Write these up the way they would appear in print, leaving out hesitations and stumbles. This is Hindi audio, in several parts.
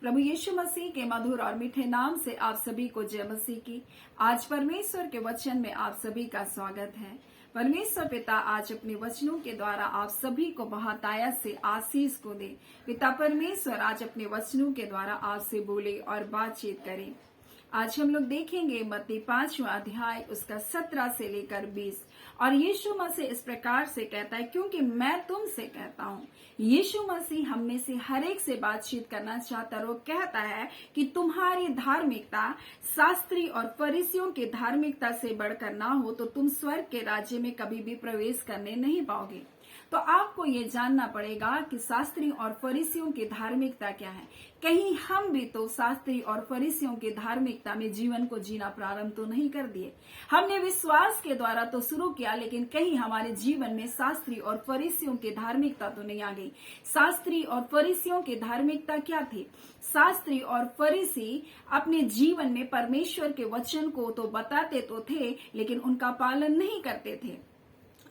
प्रभु यीशु मसीह के मधुर और मीठे नाम से आप सभी को जय मसीह की। आज परमेश्वर के वचन में आप सभी का स्वागत है। परमेश्वर पिता आज अपने वचनों के द्वारा आप सभी को बहुतायत से आशीष को दे। पिता परमेश्वर आज अपने वचनों के द्वारा आपसे बोले और बातचीत करे। आज हम लोग देखेंगे मत्ती 5वां अध्याय उसका 17 से लेकर 20। और यीशु मसीह इस प्रकार से कहता है, क्योंकि मैं तुमसे कहता हूँ। यीशु मसीह हम में से हर एक से बातचीत करना चाहता है। वो कहता है कि तुम्हारी धार्मिकता शास्त्री और फरीसियों की धार्मिकता से बढ़कर ना हो तो तुम स्वर्ग के राज्य में कभी भी प्रवेश करने नहीं पाओगे। तो आपको ये जानना पड़ेगा कि शास्त्री और फरीसियों की धार्मिकता क्या है। कहीं हम भी तो शास्त्री और फरीसियों की धार्मिकता में जीवन को जीना प्रारंभ तो नहीं कर दिए। हमने विश्वास के द्वारा तो शुरू किया, लेकिन कहीं हमारे जीवन में शास्त्री और फरीसियों की धार्मिकता तो नहीं आ गई। शास्त्री और फरीसियों की धार्मिकता क्या थी? शास्त्री और फरीसी अपने जीवन में परमेश्वर के वचन को तो बताते तो थे, लेकिन उनका पालन नहीं करते थे।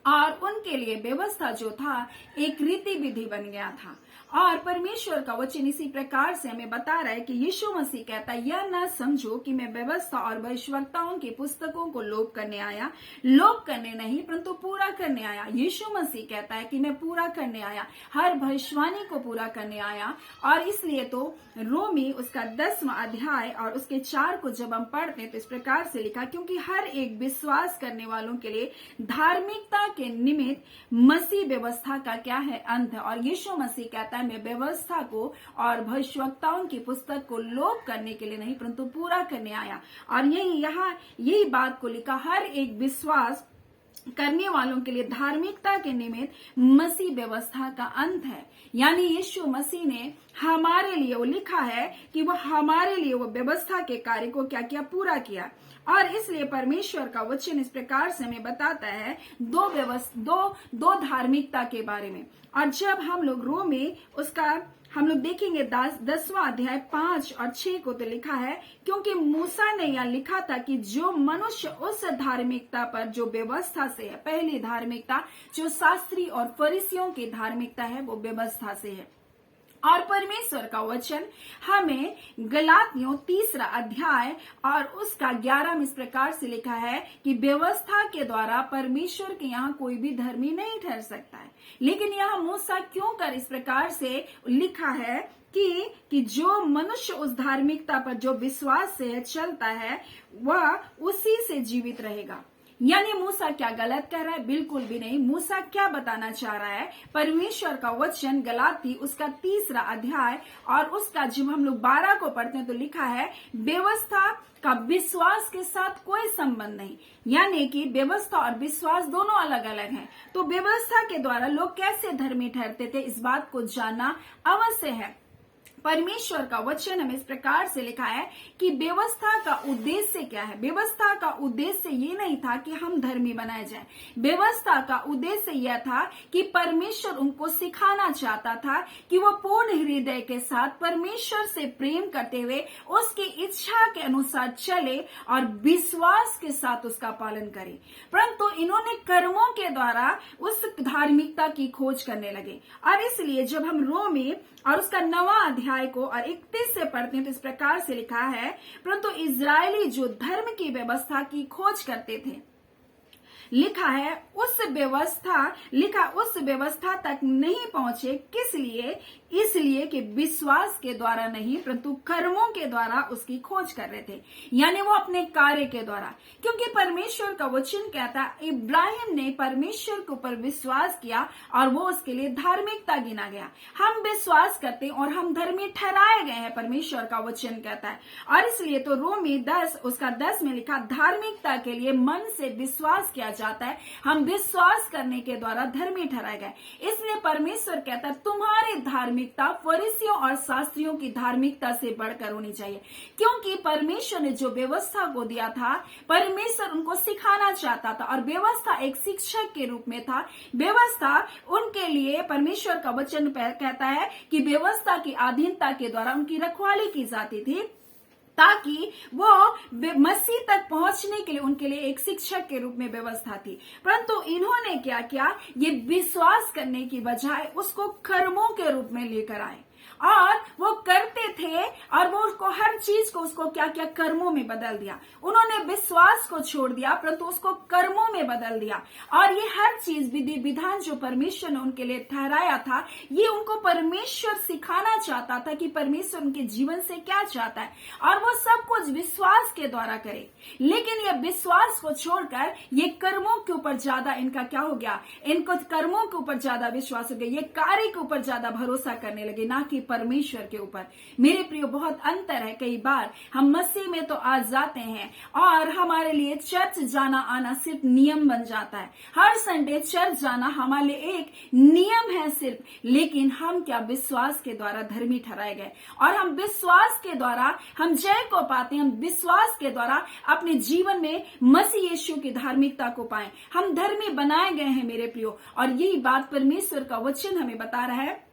और उनके लिए व्यवस्था जो था एक रीति विधि बन गया था। और परमेश्वर का वचन इसी प्रकार से हमें बता रहा है कि यीशु मसीह कहता है, यह न समझो कि मैं व्यवस्था और भविष्यवक्ताओं की पुस्तकों को लोप करने आया, लोप करने नहीं परंतु पूरा करने आया। यीशु मसीह कहता है कि मैं पूरा करने आया, हर भविष्यवाणी को पूरा करने आया। और इसलिए तो रोमी उसका 10वां अध्याय और उसके 4 को जब हम पढ़ते हैं तो इस प्रकार से लिखा, क्योंकि हर एक विश्वास करने वालों के लिए धार्मिकता के निमित्त मसीह व्यवस्था का क्या है? अंत है। और यीशु मसीह कहता है, मैं व्यवस्था को और भविष्यवक्ताओं की पुस्तक को लोप करने के लिए नहीं परंतु पूरा करने आया। और यही बात को लिखा, हर एक विश्वास करने वालों के लिए धार्मिकता के निमित्त मसीह व्यवस्था का अंत है। यानी यीशु मसीह ने हमारे लिए वो लिखा है कि वो हमारे लिए वो व्यवस्था के कार्य को क्या किया? पूरा किया। और इसलिए परमेश्वर का वचन इस प्रकार से हमें बताता है दो धार्मिकता के बारे में। और जब हम लोग रोमी उसका हम लोग देखेंगे 10वां अध्याय 5 और 6 को तो लिखा है, क्योंकि मूसा ने यह लिखा था कि जो मनुष्य उस धार्मिकता पर जो व्यवस्था से है, पहली धार्मिकता जो शास्त्री और फरीसियों की धार्मिकता है वो व्यवस्था से है। और परमेश्वर का वचन हमें गलातियों 3 अध्याय और उसका 11 में इस प्रकार से लिखा है कि व्यवस्था के द्वारा परमेश्वर के यहाँ कोई भी धर्मी नहीं ठहर सकता है। लेकिन यहाँ मूसा क्यों कर इस प्रकार से लिखा है कि जो मनुष्य उस धार्मिकता पर जो विश्वास से चलता है वह उसी से जीवित रहेगा। यानी मूसा क्या गलत कह रहा है? बिल्कुल भी नहीं। मूसा क्या बताना चाह रहा है? परमेश्वर का वचन गलाती उसका 3 अध्याय और उसका जब हम लोग 12 को पढ़ते हैं तो लिखा है, व्यवस्था का विश्वास के साथ कोई संबंध नहीं। यानी कि व्यवस्था और विश्वास दोनों अलग अलग हैं। तो व्यवस्था के द्वारा लोग कैसे धर्मी ठहरते थे, इस बात को जानना अवश्य है। परमेश्वर का वचन हमें इस प्रकार से लिखा है कि व्यवस्था का उद्देश्य क्या है? व्यवस्था का उद्देश्य ये नहीं था कि हम धर्मी बनाए जाएं। व्यवस्था का उद्देश्य यह था कि परमेश्वर उनको सिखाना चाहता था कि वो पूर्ण हृदय के साथ परमेश्वर से प्रेम करते हुए उसकी इच्छा के अनुसार चले और विश्वास के साथ उसका पालन करे। परंतु इन्होंने कर्मों के द्वारा उस धार्मिकता की खोज करने लगे। और इसलिए जब हम रोमी और उसका 9वां अध्याय को और 31 से पढ़ते हैं तो इस प्रकार से लिखा है, परंतु इजरायली जो धर्म की व्यवस्था की खोज करते थे, लिखा है उस व्यवस्था तक नहीं पहुंचे। किस लिए? इसलिए कि विश्वास के द्वारा नहीं परंतु कर्मों के द्वारा उसकी खोज कर रहे थे। यानी वो अपने कार्य के द्वारा, क्योंकि परमेश्वर का वचन कहता है इब्राहिम ने परमेश्वर के ऊपर विश्वास किया और वो उसके लिए धार्मिकता गिना गया। हम विश्वास करते हैं और हम धर्मी ठहराए गए हैं, परमेश्वर का वचन कहता है। और इसलिए तो रोमी 10 उसका 10 में लिखा, धार्मिकता के लिए मन से विश्वास किया जाता है, हम विश्वास करने के द्वारा धर्मी ठहराए गए। इसलिए परमेश्वर कहता है तुम्हारी धार्मिकता फरीसियों और शास्त्रियों की धार्मिकता से बढ़कर होनी चाहिए। क्योंकि परमेश्वर ने जो व्यवस्था को दिया था, परमेश्वर उनको सिखाना चाहता था और व्यवस्था एक शिक्षक के रूप में था। व्यवस्था उनके लिए परमेश्वर का वचन कहता है कि व्यवस्था की अधीनता के द्वारा उनकी रखवाली की जाती थी, ताकि वो मसीह तक पहुंचने के लिए उनके लिए एक शिक्षक के रूप में व्यवस्था थी। परंतु इन्होंने क्या किया? ये विश्वास करने की बजाय उसको कर्मों के रूप में लेकर आए। और वो करते थे और वो उसको हर चीज को उसको क्या क्या कर्मों में बदल दिया। उन्होंने विश्वास को छोड़ दिया परंतु उसको कर्मों में बदल दिया। और ये हर चीज विधि विधान जो परमेश्वर ने उनके लिए ठहराया था, ये उनको परमेश्वर सिखाना चाहता था कि परमेश्वर उनके जीवन से क्या चाहता है और वो सब कुछ विश्वास के द्वारा करे। लेकिन ये विश्वास को छोड़कर ये कर्मों के ऊपर ज्यादा इनका क्या हो गया, इनको कर्मों के ऊपर ज्यादा विश्वास हो गया, ये कार्य के ऊपर ज्यादा भरोसा करने लगे, ना कि परमेश्वर के ऊपर। मेरे प्रियो, बहुत अंतर है। कई बार हम मसीह में तो आ जाते हैं और हमारे लिए चर्च जाना आना सिर्फ नियम बन जाता है। हर संडे चर्च जाना हमारे लिए एक नियम है सिर्फ, लेकिन हम क्या विश्वास के द्वारा धर्मी ठहराए गए और हम विश्वास के द्वारा हम जय को पाते हैं। हम विश्वास के द्वारा अपने जीवन में मसीह यीशु की धार्मिकता को पाएं। हम धर्मी बनाए गए हैं मेरे प्रियो, और यही बात परमेश्वर का वचन हमें बता रहा है।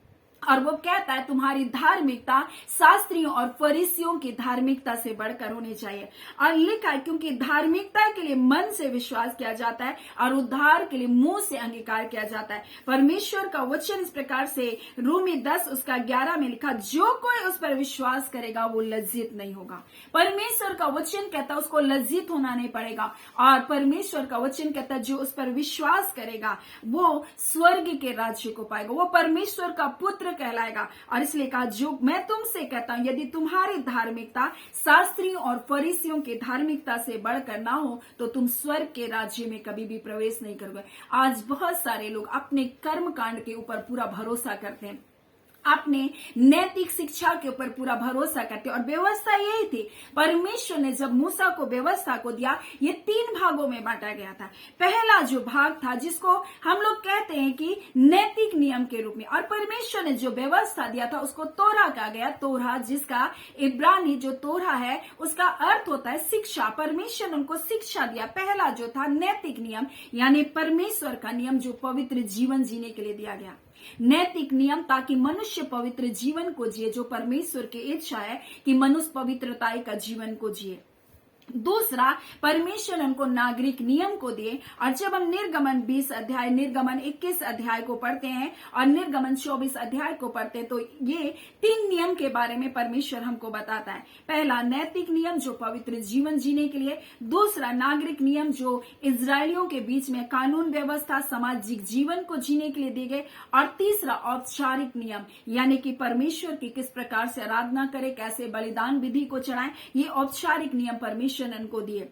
और वो कहता है तुम्हारी धार्मिकता शास्त्रियों और फरीसियों की धार्मिकता से बढ़कर होनी चाहिए। और लिखा है क्योंकि धार्मिकता के लिए मन से विश्वास किया जाता है और उद्धार के लिए मुंह से अंगीकार किया जाता है। परमेश्वर का वचन इस प्रकार से रोमी 10:11 में लिखा, जो कोई उस पर विश्वास करेगा वो लज्जित नहीं होगा। परमेश्वर का वचन कहता है उसको लज्जित होना नहीं पड़ेगा। और परमेश्वर का वचन कहता है जो उस पर विश्वास करेगा वो स्वर्ग के राज्य को पाएगा, वो परमेश्वर का पुत्र कहलाएगा। और इसलिए कहा, जो मैं तुमसे कहता हूं यदि तुम्हारी धार्मिकता शास्त्रियों और फरीसियों की धार्मिकता से बढ़कर ना हो तो तुम स्वर्ग के राज्य में कभी भी प्रवेश नहीं करोगे। आज बहुत सारे लोग अपने कर्म कांड के ऊपर पूरा भरोसा करते हैं, अपने नैतिक शिक्षा के ऊपर पूरा भरोसा करते। और व्यवस्था यही थी, परमेश्वर ने जब मूसा को व्यवस्था को दिया, ये 3 भागों में बांटा गया था। पहला जो भाग था जिसको हम लोग कहते हैं कि नैतिक नियम के रूप में, और परमेश्वर ने जो व्यवस्था दिया था उसको तोरा कहा गया। तोरा जिसका इब्रानी जो तोरा है उसका अर्थ होता है शिक्षा। परमेश्वर ने उनको शिक्षा दिया। पहला जो था नैतिक नियम यानी परमेश्वर का नियम जो पवित्र जीवन जीने के लिए दिया गया। नैतिक नियम ताकि मनुष्य पवित्र जीवन को जिए, जो परमेश्वर की इच्छा है कि मनुष्य पवित्रताई का जीवन को जिए। दूसरा, परमेश्वर ने उनको नागरिक नियम को दिए। और जब हम निर्गमन 20 अध्याय, निर्गमन 21 अध्याय को पढ़ते हैं और निर्गमन 24 अध्याय को पढ़ते हैं तो ये 3 नियम के बारे में परमेश्वर हमको बताता है। पहला नैतिक नियम जो पवित्र जीवन जीने के लिए, दूसरा नागरिक नियम जो इजरायलियों के बीच में कानून व्यवस्था सामाजिक जीवन को जीने के लिए दिए गए, और तीसरा औपचारिक नियम यानी कि परमेश्वर की किस प्रकार से आराधना करे, कैसे बलिदान विधि को चढ़ाएं, ये औपचारिक नियम परमेश्वर ने उनको दिए।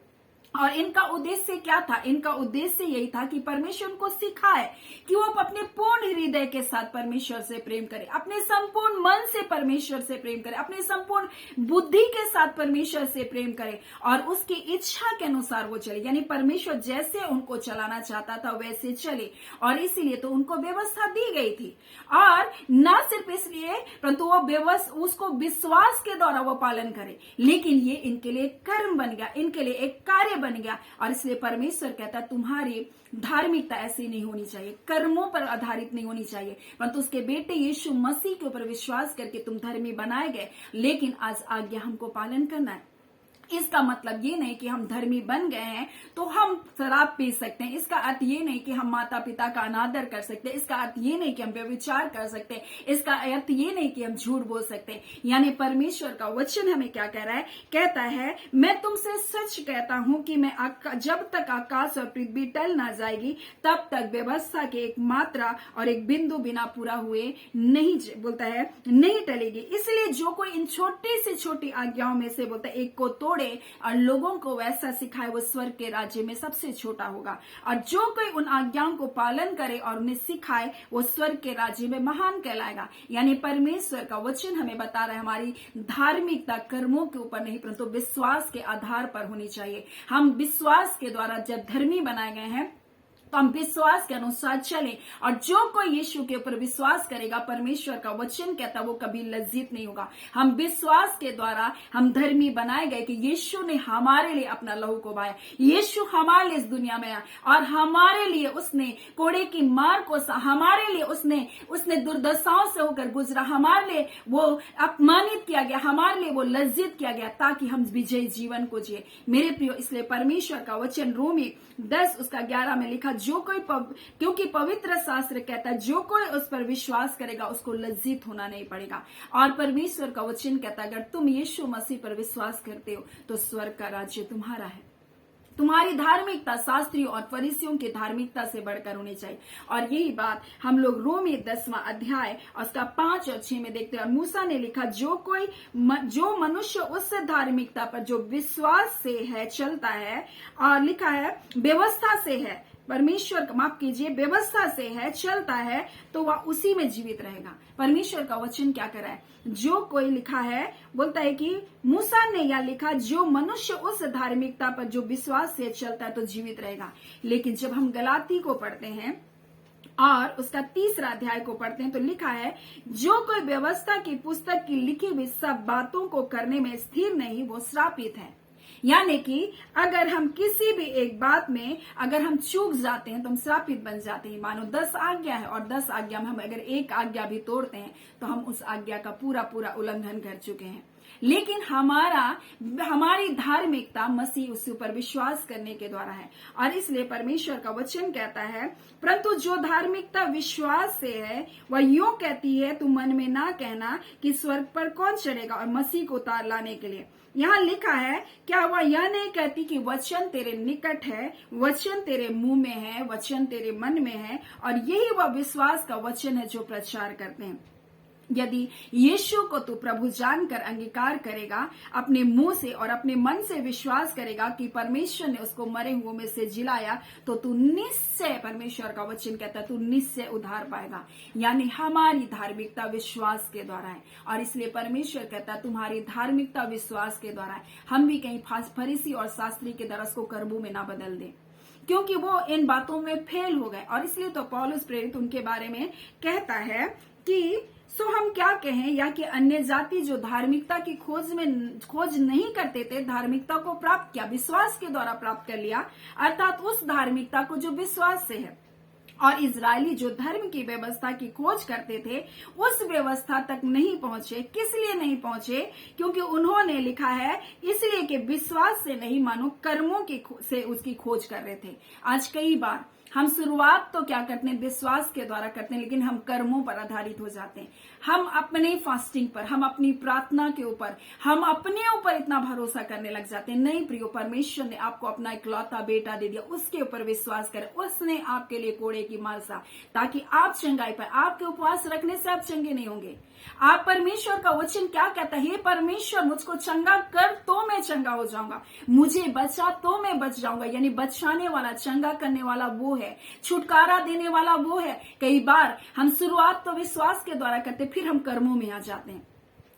और इनका उद्देश्य क्या था? इनका उद्देश्य यही था कि परमेश्वर उनको सिखाए कि वो अपने पूर्ण हृदय के साथ परमेश्वर से प्रेम करे, अपने संपूर्ण मन से परमेश्वर से प्रेम करे, अपने संपूर्ण बुद्धि के साथ परमेश्वर से प्रेम करे और उसकी इच्छा के अनुसार वो चले। यानी परमेश्वर जैसे उनको चलाना चाहता था वैसे चले, और इसीलिए तो उनको व्यवस्था दी गई थी। और न सिर्फ इसलिए परंतु वो उसको विश्वास के द्वारा वो पालन करे, लेकिन ये इनके लिए कर्म बन गया, इनके लिए एक कार्य बन गया। और इसलिए परमेश्वर कहता है तुम्हारी धार्मिकता ऐसी नहीं होनी चाहिए, कर्मों पर आधारित नहीं होनी चाहिए, परंतु उसके बेटे यीशु मसीह के ऊपर विश्वास करके तुम धर्मी बनाए गए। लेकिन आज आज्ञा हमको पालन करना है। इसका मतलब ये नहीं कि हम धर्मी बन गए हैं तो हम शराब पी सकते हैं। इसका अर्थ ये नहीं कि हम माता पिता का अनादर कर सकते हैं। इसका अर्थ ये नहीं कि हम व्यभिचार कर सकते हैं। इसका अर्थ ये नहीं कि हम झूठ बोल सकते हैं। यानी परमेश्वर का वचन हमें क्या कह रहा है? कहता है मैं तुमसे सच कहता हूं कि मैं जब तक आकाश और पृथ्वी टल ना जाएगी तब तक व्यवस्था की एक मात्रा और एक बिंदु बिना पूरा हुए नहीं, बोलता है, नहीं टलेगी। इसलिए जो कोई इन छोटी से छोटी आज्ञाओं में से बोलता है एक को तोड़े और लोगों को वैसा सिखाए वो स्वर्ग के राज्य में सबसे छोटा होगा, और जो कोई उन आज्ञाओं को पालन करे और उन्हें सिखाए वो स्वर्ग के राज्य में महान कहलाएगा। यानी परमेश्वर का वचन हमें बता रहा है हमारी धार्मिकता कर्मों के ऊपर नहीं परंतु विश्वास के आधार पर होनी चाहिए। हम विश्वास के द्वारा जब धर्मी बनाए गए हैं तो हम विश्वास के अनुसार चलें, और जो कोई यीशु के ऊपर विश्वास करेगा परमेश्वर का वचन कहता वो कभी लज्जित नहीं होगा। हम विश्वास के द्वारा हम धर्मी बनाए गए कि यीशु ने हमारे लिए अपना लहू को बहाया, यीशु हमारे लिए इस दुनिया में आया और हमारे लिए उसने कोड़े की मार को हमारे लिए उसने दुर्दशाओं से होकर गुजरा, हमारे लिए वो अपमानित किया गया, हमारे लिए वो लज्जित किया गया ताकि हम विजयी जीवन को जिए। मेरे प्रियो, इसलिए परमेश्वर का वचन रोमी 10:11 में लिखा क्योंकि पवित्र शास्त्र कहता है जो कोई उस पर विश्वास करेगा उसको लज्जित होना नहीं पड़ेगा। और परमेश्वर का वचन कहता है अगर तुम यीशु मसीह पर विश्वास करते हो तो स्वर्ग का राज्य तुम्हारा है। तुम्हारी धार्मिकता शास्त्रियों और फरीसियों की धार्मिकता से बढ़कर होनी चाहिए। और यही बात हम लोग रोमी 10वां अध्याय और उसका 5 और 6 में देखते हैं। और मूसा ने लिखा जो मनुष्य उस धार्मिकता पर जो विश्वास से है चलता है, और लिखा है व्यवस्था से है, परमेश्वर माफ कीजिए व्यवस्था से है चलता है, तो वह उसी में जीवित रहेगा। परमेश्वर का वचन क्या कर रहा है, जो कोई लिखा है बोलता है कि मूसा ने यह लिखा जो मनुष्य उस धार्मिकता पर जो विश्वास से चलता है तो जीवित रहेगा। लेकिन जब हम गलाती को पढ़ते हैं और उसका 3रा अध्याय को पढ़ते हैं तो लिखा है जो कोई व्यवस्था की पुस्तक की लिखी हुई सब बातों को करने में स्थिर नहीं वो श्रापित है। यानी कि अगर हम किसी भी एक बात में अगर हम चूक जाते हैं तो हम श्रापित बन जाते हैं। मानो 10 आज्ञा है और 10 आज्ञा में हम अगर एक आज्ञा भी तोड़ते हैं तो हम उस आज्ञा का पूरा उल्लंघन कर चुके हैं। लेकिन हमारी धार्मिकता मसीह उस पर विश्वास करने के द्वारा है। और इसलिए परमेश्वर का वचन कहता है परंतु जो धार्मिकता विश्वास से है वह यूं कहती है तू मन में ना कहना कि स्वर्ग पर कौन चढ़ेगा और मसीह को उतार लाने के लिए। यहाँ लिखा है क्या वह यह नहीं कहती कि वचन तेरे निकट है, वचन तेरे मुंह में है, वचन तेरे मन में है, और यही वह विश्वास का वचन है जो प्रचार करते हैं। यदि यीशु को तू प्रभु जानकर अंगीकार करेगा, अपने मुंह से और अपने मन से विश्वास करेगा कि परमेश्वर ने उसको मरे हुओं में से जिलाया, तो तू निश्चय, परमेश्वर का वचन कहता है, तू निश्चय उद्धार पाएगा। यानी हमारी धार्मिकता विश्वास के द्वारा है। और इसलिए परमेश्वर कहता है तुम्हारी धार्मिकता विश्वास के द्वारा है। हम भी कहीं फरीसी और शास्त्री के दरस को कर्मों में ना बदल दें, क्योंकि वो इन बातों में फेल हो गए। और इसलिए तो पौलुस प्रेरित उनके बारे में कहता है कि सो हम क्या कहें, या कि अन्य जाति जो धार्मिकता की खोज नहीं करते थे, धार्मिकता को प्राप्त किया, विश्वास के द्वारा प्राप्त कर लिया, अर्थात उस धार्मिकता को जो विश्वास से है। और इजरायली जो धर्म की व्यवस्था की खोज करते थे उस व्यवस्था तक नहीं पहुंचे। किस लिए नहीं पहुंचे? क्योंकि उन्होंने लिखा है इसलिए कि विश्वास से नहीं मानो कर्मों की से उसकी खोज कर रहे थे। आज कई बार हम शुरुआत तो क्या करते हैं, विश्वास के द्वारा करते हैं, लेकिन हम कर्मों पर आधारित हो जाते हैं। हम अपने फास्टिंग पर, हम अपनी प्रार्थना के ऊपर, हम अपने ऊपर इतना भरोसा करने लग जाते हैं। नहीं प्रियो, परमेश्वर ने आपको अपना इकलौता बेटा दे दिया, उसके ऊपर विश्वास करें। उसने आपके लिए कोड़े की मार सा ताकि आप चंगाई पाए। आपके उपवास रखने से आप चंगे नहीं होंगे। आप परमेश्वर का वचन क्या कहता है, हे परमेश्वर मुझको चंगा कर तो मैं चंगा हो जाऊंगा, मुझे बचा तो मैं बच जाऊंगा। यानी बचाने वाला, चंगा करने वाला वो है, छुटकारा देने वाला वो है। कई बार हम शुरुआत तो विश्वास के द्वारा करते, फिर हम कर्मों में आ जाते हैं।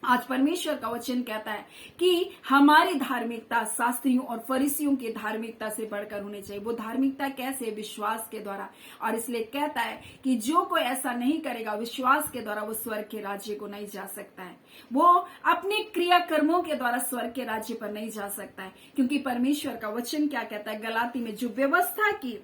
आज परमेश्वर का वचन कहता है कि हमारी धार्मिकता शास्त्रियों और फरीसियों की धार्मिकता से बढ़कर होनी चाहिए। वो धार्मिकता कैसे? विश्वास के द्वारा। और इसलिए कहता है कि जो कोई ऐसा नहीं करेगा विश्वास के द्वारा, वो स्वर्ग के राज्य को नहीं जा सकता है। वो अपने क्रिया कर्मों के द्वारा स्वर्ग के राज्य पर नहीं जा सकता है। क्योंकि परमेश्वर का वचन क्या कहता है, गलाती में जो व्यवस्था की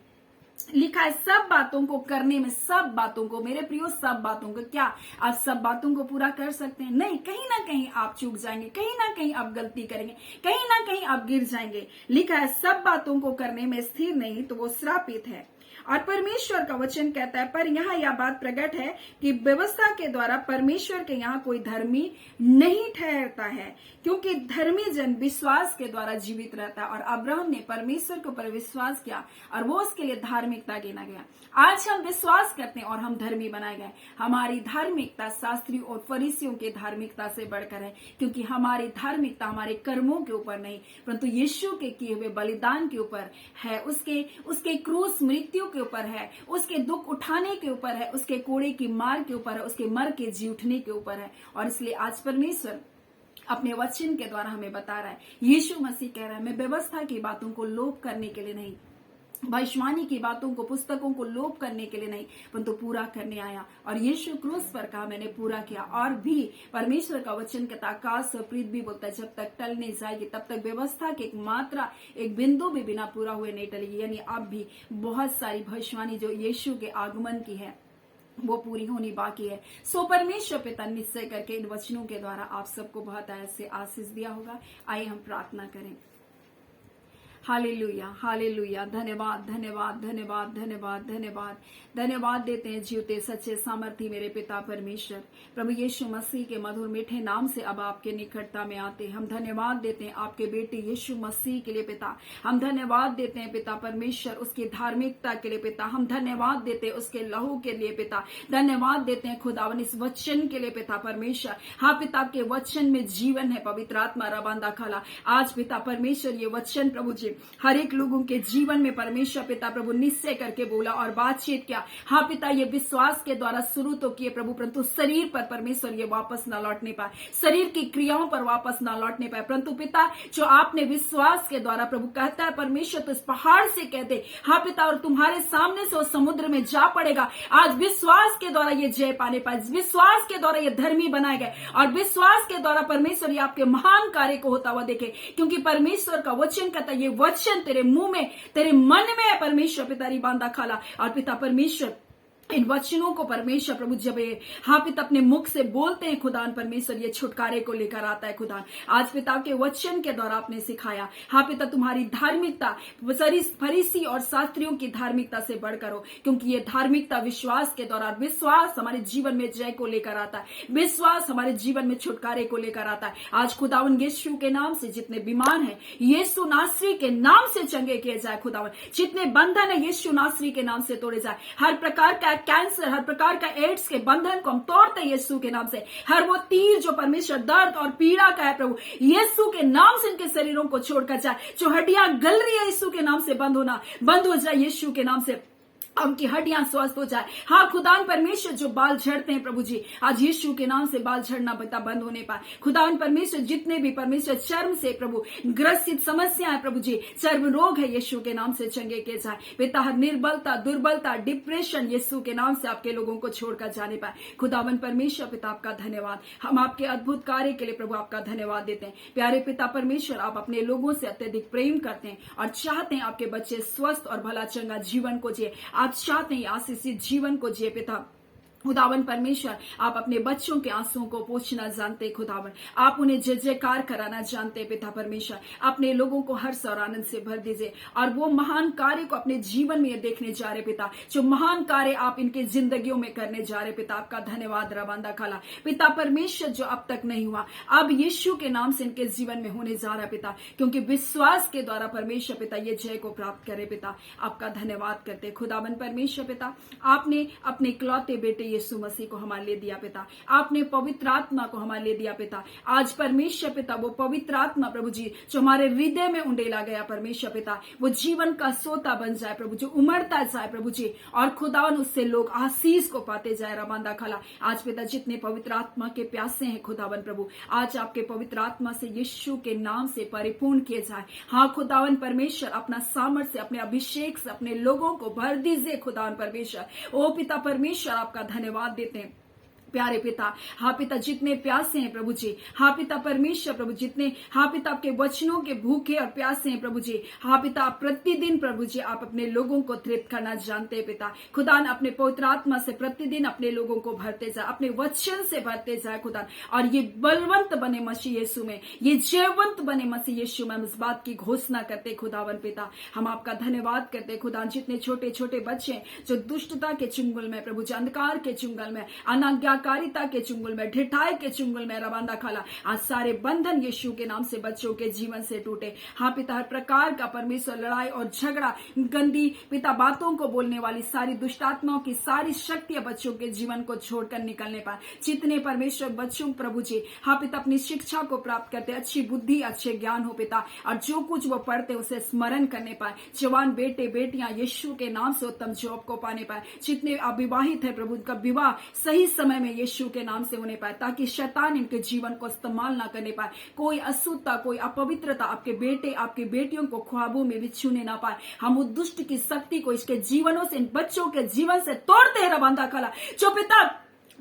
लिखा है सब बातों को करने में, सब बातों को, मेरे प्रियो सब बातों को, क्या आप सब बातों को पूरा कर सकते हैं? नहीं, कहीं ना कहीं आप चूक जाएंगे, कहीं ना कहीं आप गलती करेंगे, कहीं ना कहीं आप गिर जाएंगे। लिखा है सब बातों को करने में स्थिर नहीं तो वो श्रापित है। और परमेश्वर का वचन कहता है, पर यहाँ यह बात प्रकट है कि व्यवस्था के द्वारा परमेश्वर के यहाँ कोई धर्मी नहीं ठहरता है, क्योंकि धर्मी जन विश्वास के द्वारा जीवित रहता है। और अब्राहम ने परमेश्वर के ऊपर विश्वास किया और वो उसके लिए धार्मिकता गिना गया। आज हम विश्वास करते हैं और हम धर्मी बनाए गए। हमारी धार्मिकता शास्त्रियों और फरीसियों की धार्मिकता से बढ़कर है, क्योंकि हमारी धार्मिकता हमारे कर्मों के ऊपर नहीं परंतु यीशु के किए हुए बलिदान के ऊपर है, उसके क्रूस मृत्यु के ऊपर है, उसके दुख उठाने के ऊपर है, उसके कोड़े की मार के ऊपर है, उसके मर के जी उठने के ऊपर है। और इसलिए आज परमेश्वर अपने वचन के द्वारा हमें बता रहा है, यीशु मसीह कह रहा है मैं व्यवस्था की बातों को लोप करने के लिए नहीं, भविष्यवाणी की बातों को, पुस्तकों को लोप करने के लिए नहीं, परंतु पूरा करने आया। और यीशु क्रूस पर कहा मैंने पूरा किया। और भी परमेश्वर का वचन कहता आकाश और पृथ्वी बोलता है जब तक टल नहीं जाएगी तब तक व्यवस्था की एक मात्रा, एक बिंदु भी बिना पूरा हुए नहीं टलेगी। यानी अब भी बहुत सारी भविष्यवाणी जो यीशु के आगमन की है वो पूरी होनी बाकी है। सो परमेश्वर पिता निश्चय करके इन वचनों के द्वारा आप सबको बहुत ऐसे आशीष दिया होगा। आइए हम प्रार्थना करें। Hallelujah, hallelujah. धन्यवाद, धन्यवाद, धन्यवाद, धन्यवाद, धन्यवाद, धन्यवाद देते हैं जीवते सच्चे सामर्थी मेरे पिता परमेश्वर। प्रभु यीशु मसीह के मधुर मीठे नाम से अब आपके निकटता में आते हैं। हम धन्यवाद देते हैं आपके बेटे यीशु मसीह के लिए पिता। हम धन्यवाद देते हैं पिता परमेश्वर उसकी धार्मिकता के लिए पिता। हम धन्यवाद देते हैं उसके लहू के लिए पिता। धन्यवाद देते हैं खुदावन इस वचन के लिए पिता परमेश्वर। हाँ पिता, के वचन में जीवन है। पवित्र आत्मा रबांदा खाला आज पिता परमेश्वर ये वचन प्रभु जी हर एक लोगों के जीवन में परमेश्वर पिता प्रभु निश्चय करके बोला और बातचीत किया। हाँ पिता, ये विश्वास के द्वारा शुरू तो किए प्रभु, परंतु शरीर पर परमेश्वर ये वापस ना लौटने पाए, शरीर की क्रियाओं पर वापस ना लौटने पाए, परंतु पिता जो आपने विश्वास के द्वारा प्रभु कहता है परमेश्वर तो इस पहाड़ से कहते हाँ पिता और तुम्हारे सामने से उस समुद्र में जा पड़ेगा। आज विश्वास के द्वारा ये जय पाने पाए, विश्वास के द्वारा ये धर्मी बनाए गए और विश्वास के द्वारा परमेश्वर ये आपके महान कार्य को होता हुआ देखे, क्योंकि परमेश्वर का वचन कहता है ये वचन तेरे मुंह में तेरे मन में है परमेश्वर पिता रिबांदा खाला। और पिता परमेश्वर इन वचनों को परमेश्वर प्रभु जब हाँ पिता अपने मुख से बोलते हैं खुदान परमेश्वर ये छुटकारे को लेकर आता है खुदान। आज पिता के वचन के द्वारा आपने सिखाया हाँ पिता तुम्हारी धार्मिकता फरीसी और शास्त्रियों की धार्मिकता से बढ़कर हो, क्योंकि ये धार्मिकता विश्वास के द्वारा, विश्वास हमारे जीवन में जय को लेकर आता है, विश्वास हमारे जीवन में छुटकारे को लेकर आता है। आज खुदावन यीशु के नाम से जितने बीमार हैं यीशु नासरी के नाम से चंगे किए जाए खुदावन, जितने बंधन है यीशु नासरी के नाम से तोड़े जाए, हर प्रकार का कैंसर हर प्रकार का एड्स के बंधन को हम तोड़ते हैं यीशु के नाम से। हर वो तीर जो परमेश्वर दर्द और पीड़ा का है प्रभु यीशु के नाम से इनके शरीरों को छोड़कर जाए, जो हड्डियां गल रही है यीशु के नाम से बंद हो जाए यीशु के नाम से, उनकी हड्डियां स्वस्थ हो जाए। हाँ खुदान परमेश्वर जो बाल झड़ते हैं प्रभु जी आज यीशु के नाम से बाल झड़ना बता बंद होने पाए। खुदान परमेश्वर जितने भी परमेश्वर चर्म से प्रभु ग्रसित समस्या है प्रभु जी, चर्म रोग है यीशु के नाम से चंगे किए जाए पिता। हर निर्बलता दुर्बलता डिप्रेशन यीशु के नाम से आपके लोगों को छोड़कर जाने पाए। खुदावन परमेश्वर पिता आपका धन्यवाद, हम आपके अद्भुत कार्य के लिए प्रभु आपका धन्यवाद देते हैं। प्यारे पिता परमेश्वर आप अपने लोगों से अत्यधिक प्रेम करते हैं और चाहते हैं आपके बच्चे स्वस्थ और भला चंगा जीवन को जिए। आप चाहते हैं आशीषित जीवन को जिए पिता। खुदावन परमेश्वर आप अपने बच्चों के आंसुओं को पोंछना जानते खुदावन, आप उन्हें जय जयकार कराना जानते पिता परमेश्वर। अपने लोगों को हर्ष और आनंद से भर दीजिए और वो महान कार्य को अपने जीवन में देखने जा रहे पिता, जो महान कार्य आप इनके जिंदगियों में करने जा रहे पिता। आपका धन्यवाद रबांदा खाला पिता परमेश्वर, जो अब तक नहीं हुआ अब यीशु के नाम से इनके जीवन में होने जा रहा पिता, क्योंकि विश्वास के द्वारा परमेश्वर पिता ये जय को प्राप्त करे पिता। आपका धन्यवाद करते खुदावन परमेश्वर पिता। आपने अपने इकलौते बेटे यीशु मसीह को हमारे लिए दिया पिता, आपने पवित्र आत्मा को हमारे लिए दिया पिता। आज परमेश्वर पिता वो पवित्र आत्मा प्रभु जी जो हमारे हृदय में उंडेला गया परमेश्वर पिता, वो जीवन का सोता बन जाए प्रभु, जो उमड़ता जाए प्रभु जी, और खुदावन उससे लोग आशीष को पाते जाए रबांदा खाला। आज पिता जितने पवित्र आत्मा के प्यासे हैं खुदावन प्रभु, आज आपके पवित्र आत्मा से यीशु के नाम से परिपूर्ण किए जाए। हाँ खुदावन परमेश्वर अपना सामर्थ्य अपने अभिषेक से अपने लोगों को भर दीजिए खुदावन परमेश्वर। ओ पिता परमेश्वर आपका धन्यवाद देते हैं प्यारे पिता। हाँ पिता जितने प्यासे हैं प्रभु जी, हाँ पिता परमेश्वर प्रभु जितने हाँ पिता आपके वचनों के भूखे और प्यासे हैं प्रभु जी, हाँ पिता प्रतिदिन प्रभु जी आप अपने लोगों को तृप्त करना जानते हैं पिता। खुदा अपने पवित्र आत्मा से प्रतिदिन अपने लोगों को भरते जाए, अपने वचन से भरते जाए खुदा, और ये बलवंत बने मसीह यीशु में, ये जयवंत बने मसीह यीशु में। हम इस बात की घोषणा करते खुदावन पिता, हम आपका धन्यवाद करते खुदा। जितने छोटे छोटे बच्चे जो दुष्टता के चुंगल में प्रभु जी, अंधकार के चुंगल में, अनाज्ञाकारिता के चुंगल में, ढिठाई के चुंगल में रबांदा खाला, आज सारे बंधन यीशु के नाम से बच्चों के जीवन से टूटे। हाँ पिता हर प्रकार का परमेश्वर लड़ाई और झगड़ा, गंदी पिता बातों को बोलने वाली सारी दुष्टात्माओं की सारी शक्तियां बच्चों के जीवन को छोड़कर निकलने पाए। जितने परमेश्वर बच्चों प्रभु जी हाँ पिता अपनी शिक्षा को प्राप्त करते, अच्छी बुद्धि अच्छे ज्ञान हो पिता, और जो कुछ वो पढ़ते उसे स्मरण करने पाए। जवान बेटे बेटियां यीशु के नाम से उत्तम जॉब को पाने पाए। जितने अविवाहित है प्रभु उनका विवाह सही समय में यीशु के नाम से होने पाए, ताकि शैतान इनके जीवन को इस्तेमाल ना करने पाए। कोई अशुद्धता कोई अपवित्रता आपके बेटे आपकी बेटियों को ख्वाबों में भी छूने ना पाए। हम उस दुष्ट की शक्ति को इसके जीवनों से, इन बच्चों के जीवन से तोड़ते हैं रबांदा खाला, जो पिता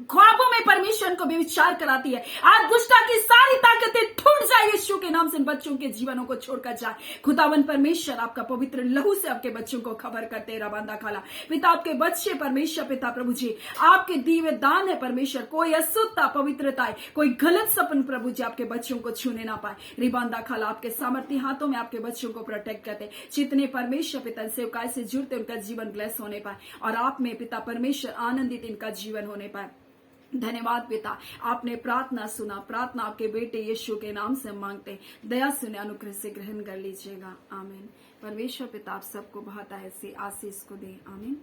ख्वाबों में परमेश्वर को भी विचार कराती है। आज दुष्टा की सारी ताकतें टूट उड़ जाए यीशु के नाम से इन बच्चों के जीवनों को छोड़कर जाए। खुदावन परमेश्वर आपका पवित्र लहू से आपके बच्चों को खबर करते रबांदा खाला। पिता आपके बच्चे परमेश्वर पिता प्रभु जी आपके दीवे दान है परमेश्वर, कोई अशुद्धता पवित्रता है, कोई गलत सपन प्रभु जी आपके बच्चों को छूने ना पाए। रिबांदा खाला आपके सामर्थ्य हाथों में आपके बच्चों को प्रोटेक्ट करते, जितने परमेश्वर पिता सेवकाई से जुड़ते उनका जीवन ब्लेस होने पाए और आप में पिता परमेश्वर आनंदित इनका जीवन होने पाए। धन्यवाद पिता, आपने प्रार्थना सुना, प्रार्थना आपके बेटे यीशु के नाम से मांगते, दया सुने अनुग्रह से ग्रहण कर लीजिएगा। आमीन। परमेश्वर पिता आप सबको बहुत ऐसी आशीष को दे। आमीन।